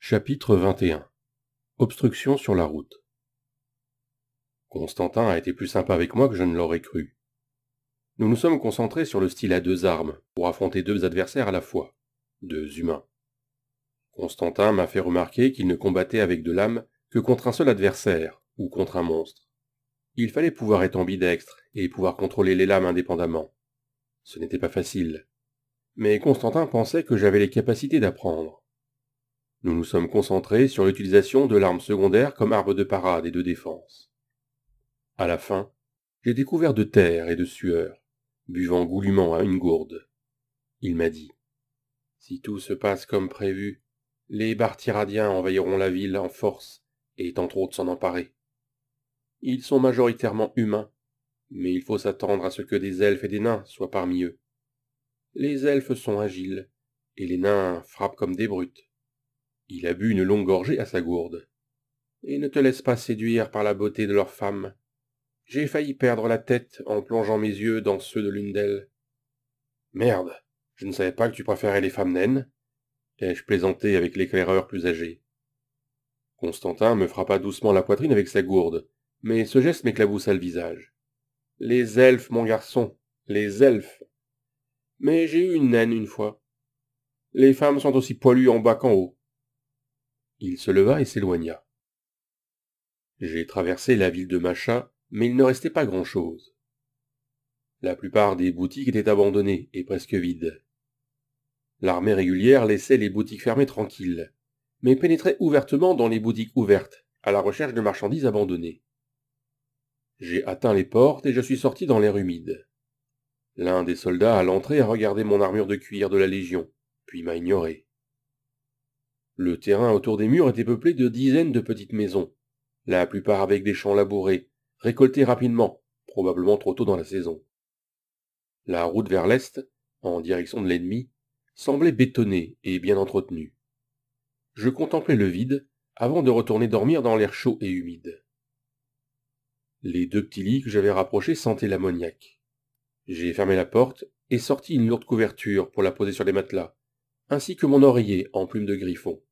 Chapitre 21. Obstruction sur la route. Constantin a été plus sympa avec moi que je ne l'aurais cru. Nous nous sommes concentrés sur le style à deux armes, pour affronter deux adversaires à la fois, deux humains. Constantin m'a fait remarquer qu'il ne combattait avec de lame que contre un seul adversaire, ou contre un monstre. Il fallait pouvoir être ambidextre et pouvoir contrôler les lames indépendamment. Ce n'était pas facile. Mais Constantin pensait que j'avais les capacités d'apprendre. Nous nous sommes concentrés sur l'utilisation de l'arme secondaire comme arme de parade et de défense. À la fin, j'ai découvert de terre et de sueur, buvant goulûment à une gourde. Il m'a dit « Si tout se passe comme prévu, les Bartiradiens envahiront la ville en force et tenteront de s'en emparer. Ils sont majoritairement humains, mais il faut s'attendre à ce que des elfes et des nains soient parmi eux. Les elfes sont agiles, et les nains frappent comme des brutes. » Il a bu une longue gorgée à sa gourde. « Et ne te laisse pas séduire par la beauté de leurs femmes. J'ai failli perdre la tête en plongeant mes yeux dans ceux de l'une d'elles. »« Merde, je ne savais pas que tu préférais les femmes naines. » ai-je plaisanté avec l'éclaireur plus âgé. Constantin me frappa doucement la poitrine avec sa gourde, mais ce geste m'éclaboussa le visage. « Les elfes, mon garçon, les elfes. Mais j'ai eu une naine une fois. Les femmes sont aussi poilues en bas qu'en haut. » Il se leva et s'éloigna. J'ai traversé la ville de Macha, mais il ne restait pas grand-chose. La plupart des boutiques étaient abandonnées et presque vides. L'armée régulière laissait les boutiques fermées tranquilles, mais pénétrait ouvertement dans les boutiques ouvertes, à la recherche de marchandises abandonnées. J'ai atteint les portes et je suis sorti dans l'air humide. L'un des soldats à l'entrée a regardé mon armure de cuir de la Légion, puis m'a ignoré. Le terrain autour des murs était peuplé de dizaines de petites maisons, la plupart avec des champs labourés, récoltés rapidement, probablement trop tôt dans la saison. La route vers l'est, en direction de l'ennemi, semblait bétonnée et bien entretenue. Je contemplais le vide avant de retourner dormir dans l'air chaud et humide. Les deux petits lits que j'avais rapprochés sentaient l'ammoniaque. J'ai fermé la porte et sorti une lourde couverture pour la poser sur les matelas, ainsi que mon oreiller en plume de griffon.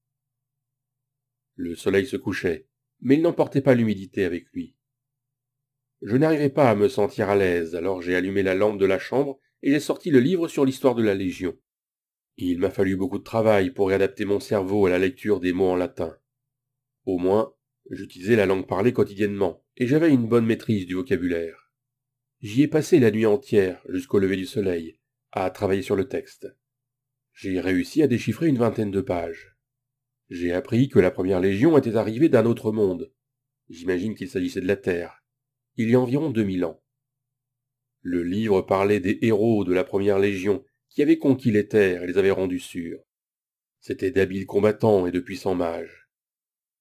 Le soleil se couchait, mais il n'emportait pas l'humidité avec lui. Je n'arrivais pas à me sentir à l'aise, alors j'ai allumé la lampe de la chambre et j'ai sorti le livre sur l'histoire de la Légion. Il m'a fallu beaucoup de travail pour réadapter mon cerveau à la lecture des mots en latin. Au moins, j'utilisais la langue parlée quotidiennement, et j'avais une bonne maîtrise du vocabulaire. J'y ai passé la nuit entière, jusqu'au lever du soleil, à travailler sur le texte. J'ai réussi à déchiffrer une vingtaine de pages. J'ai appris que la première légion était arrivée d'un autre monde. J'imagine qu'il s'agissait de la Terre. Il y a environ 2000 ans. Le livre parlait des héros de la première légion qui avaient conquis les terres et les avaient rendus sûrs. C'étaient d'habiles combattants et de puissants mages.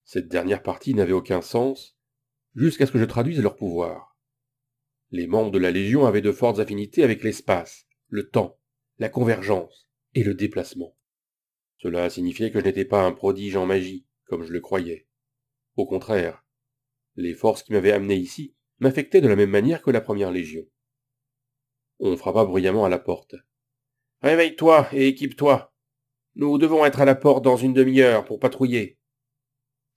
Cette dernière partie n'avait aucun sens, jusqu'à ce que je traduise leur pouvoir. Les membres de la Légion avaient de fortes affinités avec l'espace, le temps, la convergence et le déplacement. Cela signifiait que je n'étais pas un prodige en magie, comme je le croyais. Au contraire, les forces qui m'avaient amené ici m'affectaient de la même manière que la première Légion. On frappa bruyamment à la porte. « Réveille-toi et équipe-toi. Nous devons être à la porte dans une demi-heure pour patrouiller. »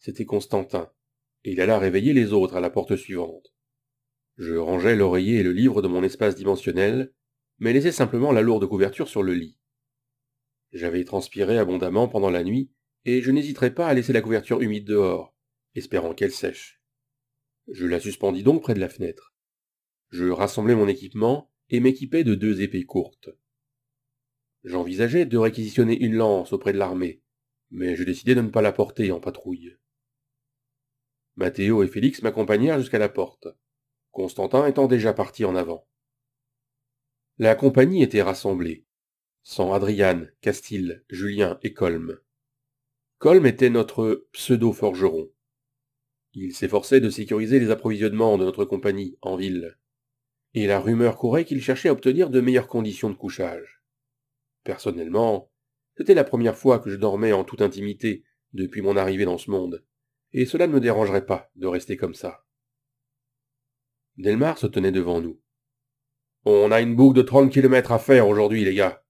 C'était Constantin, et il alla réveiller les autres à la porte suivante. Je rangeai l'oreiller et le livre de mon espace dimensionnel, mais laissai simplement la lourde couverture sur le lit. J'avais transpiré abondamment pendant la nuit, et je n'hésiterais pas à laisser la couverture humide dehors, espérant qu'elle sèche. Je la suspendis donc près de la fenêtre. Je rassemblai mon équipement et m'équipai de 2 épées courtes. J'envisageais de réquisitionner une lance auprès de l'armée, mais je décidai de ne pas la porter en patrouille. Mathéo et Félix m'accompagnèrent jusqu'à la porte, Constantin étant déjà parti en avant. La compagnie était rassemblée, sans Adriane, Castille, Julien et Colm. Colm était notre pseudo-forgeron. Il s'efforçait de sécuriser les approvisionnements de notre compagnie en ville, et la rumeur courait qu'il cherchait à obtenir de meilleures conditions de couchage. Personnellement, c'était la première fois que je dormais en toute intimité depuis mon arrivée dans ce monde, et cela ne me dérangerait pas de rester comme ça. Delmar se tenait devant nous. « On a une boucle de 30 kilomètres à faire aujourd'hui, les gars.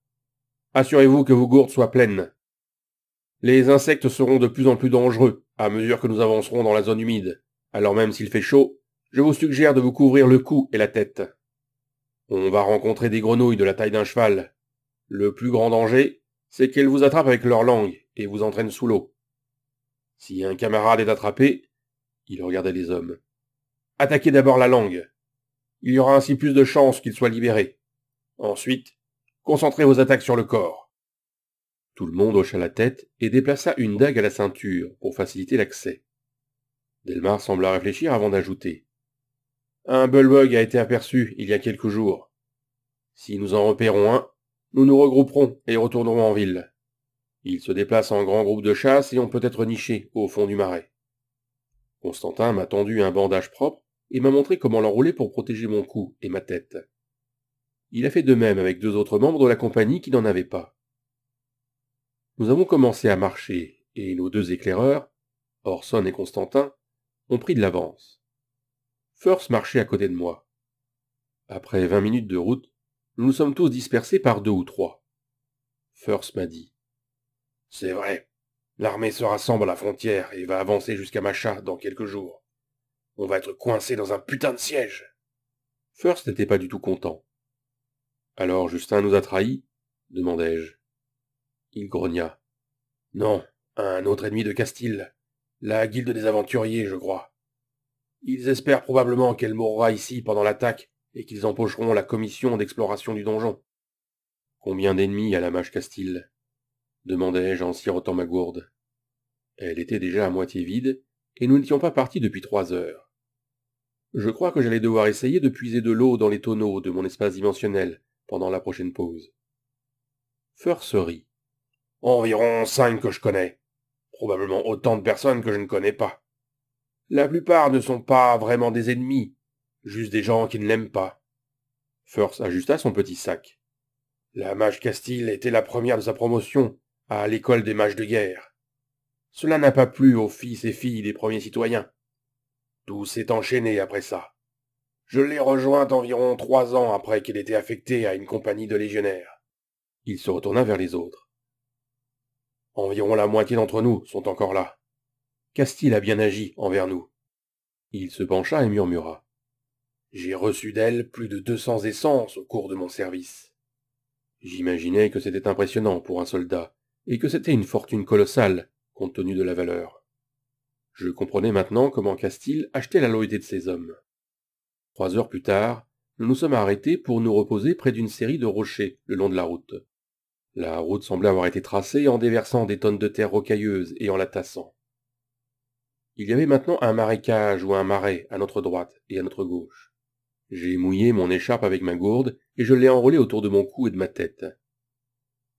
Assurez-vous que vos gourdes soient pleines. » Les insectes seront de plus en plus dangereux à mesure que nous avancerons dans la zone humide. Alors même s'il fait chaud, je vous suggère de vous couvrir le cou et la tête. On va rencontrer des grenouilles de la taille d'un cheval. Le plus grand danger, c'est qu'elles vous attrapent avec leur langue et vous entraînent sous l'eau. Si un camarade est attrapé, il regardait les hommes. Attaquez d'abord la langue. Il y aura ainsi plus de chances qu'il soit libéré. Ensuite, concentrez vos attaques sur le corps. Tout le monde hocha la tête et déplaça une dague à la ceinture pour faciliter l'accès. Delmar sembla réfléchir avant d'ajouter. Un bullbug a été aperçu il y a quelques jours. Si nous en repérons un, nous nous regrouperons et retournerons en ville. Il se déplace en grand groupe de chasse et on peut être niché au fond du marais. Constantin m'a tendu un bandage propre et m'a montré comment l'enrouler pour protéger mon cou et ma tête. Il a fait de même avec 2 autres membres de la compagnie qui n'en avaient pas. Nous avons commencé à marcher, et nos 2 éclaireurs, Orson et Constantin, ont pris de l'avance. First marchait à côté de moi. Après 20 minutes de route, nous nous sommes tous dispersés par 2 ou 3. First m'a dit. C'est vrai, l'armée se rassemble à la frontière et va avancer jusqu'à Macha dans quelques jours. On va être coincé dans un putain de siège. First n'était pas du tout content. Alors Justin nous a trahis ? Demandai-je. Il grogna. Non, un autre ennemi de Castille. La guilde des aventuriers, je crois. Ils espèrent probablement qu'elle mourra ici pendant l'attaque et qu'ils empocheront la commission d'exploration du donjon. Combien d'ennemis a la mage Castille ? Demandai-je en sirotant ma gourde. Elle était déjà à moitié vide, et nous n'étions pas partis depuis 3 heures. Je crois que j'allais devoir essayer de puiser de l'eau dans les tonneaux de mon espace dimensionnel pendant la prochaine pause. Feur se rit. Environ 5 que je connais. Probablement autant de personnes que je ne connais pas. La plupart ne sont pas vraiment des ennemis, juste des gens qui ne l'aiment pas. First ajusta son petit sac. La mage Castille était la première de sa promotion à l'école des mages de guerre. Cela n'a pas plu aux fils et filles des premiers citoyens. Tout s'est enchaîné après ça. Je l'ai rejointe environ 3 ans après qu'elle était affectée à une compagnie de légionnaires. Il se retourna vers les autres. Environ la moitié d'entre nous sont encore là. Castille a bien agi envers nous. Il se pencha et murmura. J'ai reçu d'elle plus de 200 essences au cours de mon service. J'imaginais que c'était impressionnant pour un soldat, et que c'était une fortune colossale, compte tenu de la valeur. Je comprenais maintenant comment Castille achetait la loyauté de ses hommes. 3 heures plus tard, nous nous sommes arrêtés pour nous reposer près d'une série de rochers le long de la route. La route semblait avoir été tracée en déversant des tonnes de terre rocailleuse et en la tassant. Il y avait maintenant un marécage ou un marais à notre droite et à notre gauche. J'ai mouillé mon écharpe avec ma gourde et je l'ai enroulée autour de mon cou et de ma tête.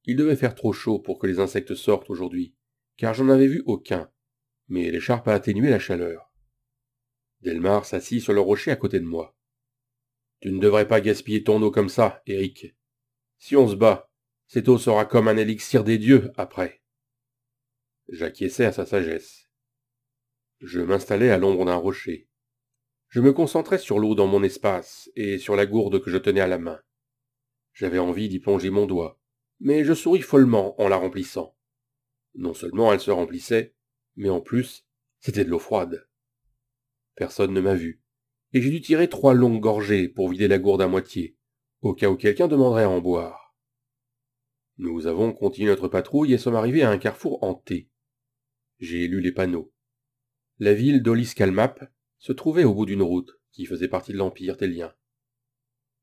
Il devait faire trop chaud pour que les insectes sortent aujourd'hui, car j'en avais vu aucun, mais l'écharpe a atténué la chaleur. Delmar s'assit sur le rocher à côté de moi. Tu ne devrais pas gaspiller ton eau comme ça, Eric. Si on se bat, cette eau sera comme un élixir des dieux après. J'acquiesçai à sa sagesse. Je m'installai à l'ombre d'un rocher. Je me concentrais sur l'eau dans mon espace et sur la gourde que je tenais à la main. J'avais envie d'y plonger mon doigt, mais je souris follement en la remplissant. Non seulement elle se remplissait, mais en plus, c'était de l'eau froide. Personne ne m'a vu, et j'ai dû tirer 3 longues gorgées pour vider la gourde à moitié, au cas où quelqu'un demanderait à en boire. Nous avons continué notre patrouille et sommes arrivés à un carrefour hanté. J'ai lu les panneaux. La ville d'Oliscalmap se trouvait au bout d'une route qui faisait partie de l'Empire télien.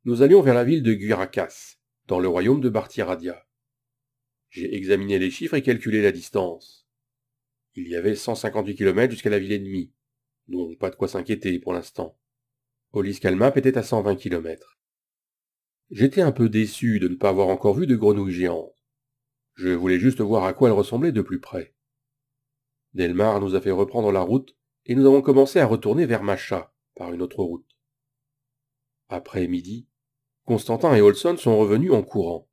Nous allions vers la ville de Guirakas, dans le royaume de Bartiradia. J'ai examiné les chiffres et calculé la distance. Il y avait 158 kilomètres jusqu'à la ville ennemie, donc pas de quoi s'inquiéter pour l'instant. Oliscalmap était à 120 kilomètres. J'étais un peu déçu de ne pas avoir encore vu de grenouilles géantes. Je voulais juste voir à quoi elles ressemblaient de plus près. Delmar nous a fait reprendre la route et nous avons commencé à retourner vers Macha par une autre route. Après midi, Constantin et Olson sont revenus en courant.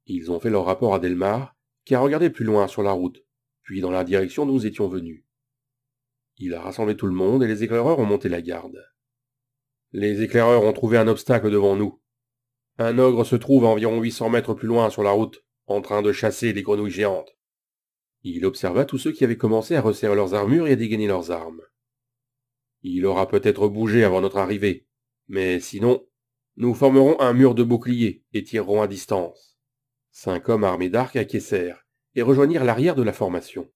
Ils ont fait leur rapport à Delmar, qui a regardé plus loin sur la route, puis dans la direction d'où nous étions venus. Il a rassemblé tout le monde et les éclaireurs ont monté la garde. Les éclaireurs ont trouvé un obstacle devant nous. Un ogre se trouve à environ 800 mètres plus loin sur la route, en train de chasser les grenouilles géantes. Il observa tous ceux qui avaient commencé à resserrer leurs armures et à dégainer leurs armes. Il aura peut-être bougé avant notre arrivée, mais sinon, nous formerons un mur de boucliers et tirerons à distance. 5 hommes armés d'arcs acquiescèrent et rejoignirent l'arrière de la formation.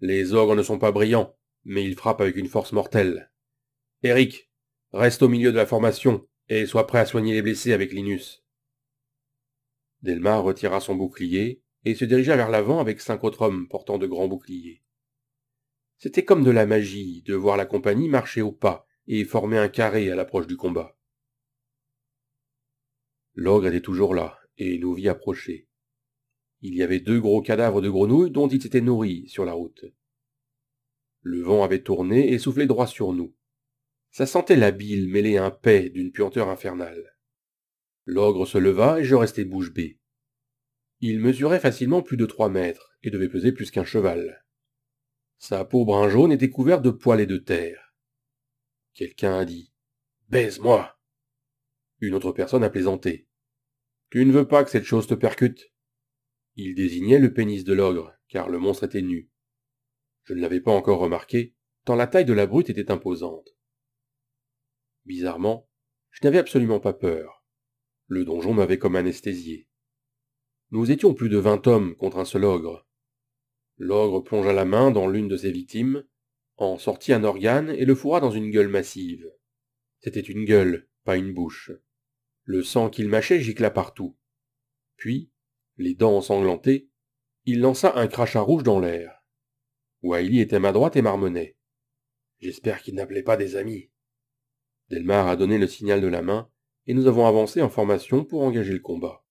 Les ogres ne sont pas brillants, mais ils frappent avec une force mortelle. Eric, reste au milieu de la formation et sois prêt à soigner les blessés avec Linus. Delmar retira son bouclier et se dirigea vers l'avant avec 5 autres hommes portant de grands boucliers. C'était comme de la magie de voir la compagnie marcher au pas et former un carré à l'approche du combat. L'ogre était toujours là et nous vit approcher. Il y avait 2 gros cadavres de grenouilles dont il s'était nourri sur la route. Le vent avait tourné et soufflé droit sur nous. Ça sentait la bile mêlée à un paix d'une puanteur infernale. L'ogre se leva et je restai bouche bée. Il mesurait facilement plus de 3 mètres et devait peser plus qu'un cheval. Sa peau brun jaune était couverte de poils et de terre. Quelqu'un a dit « Baise-moi !» Une autre personne a plaisanté. « Tu ne veux pas que cette chose te percute ?» Il désignait le pénis de l'ogre, car le monstre était nu. Je ne l'avais pas encore remarqué, tant la taille de la brute était imposante. Bizarrement, je n'avais absolument pas peur. Le donjon m'avait comme anesthésié. Nous étions plus de 20 hommes contre un seul ogre. L'ogre plongea la main dans l'une de ses victimes, en sortit un organe et le fourra dans une gueule massive. C'était une gueule, pas une bouche. Le sang qu'il mâchait gicla partout. Puis, les dents ensanglantées, il lança un crachat rouge dans l'air. Wiley était à ma droite et marmonnait. « J'espère qu'il n'appelait pas des amis. » Delmar a donné le signal de la main, et nous avons avancé en formation pour engager le combat.